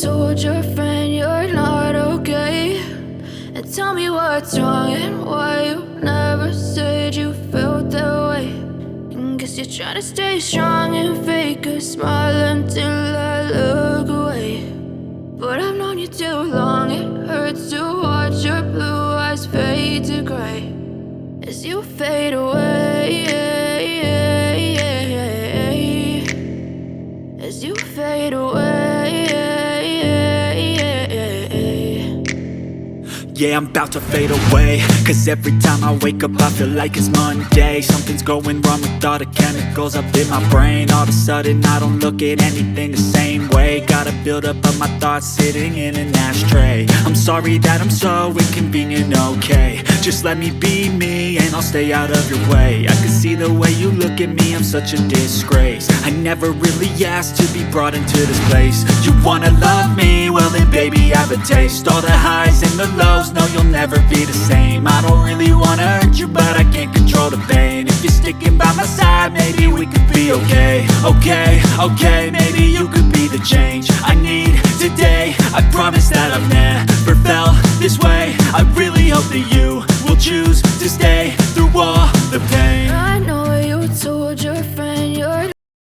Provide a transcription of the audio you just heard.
told your friend you're not okay? And tell me what's wrong and why you never said you felt that way. And guess you're trying to stay strong and fake a smile until I look away. But I've known you too long, it hurts to watch your blue eyes fade to gray as you fade away, as you fade away. Yeah, I'm about to fade away, cause every time I wake up I feel like it's Monday. Something's going wrong with all the chemicals up in my brain. All of a sudden I don't look at anything the same way. Gotta build up of my thoughts sitting in an ashtray. I'm sorry that I'm so inconvenient, okay? Just let me be me and I'll stay out of your way. I can see the way you look at me, I'm such a disgrace. I never really asked to be brought into this place. You wanna love me? Well then baby I have a taste. All the highs and the lows, no you'll never be the same. I don't really wanna hurt you but I can't control the pain. If you're sticking by my side maybe we could be okay. Okay, maybe you could be the change I need today. I promise that I've never felt this way. I really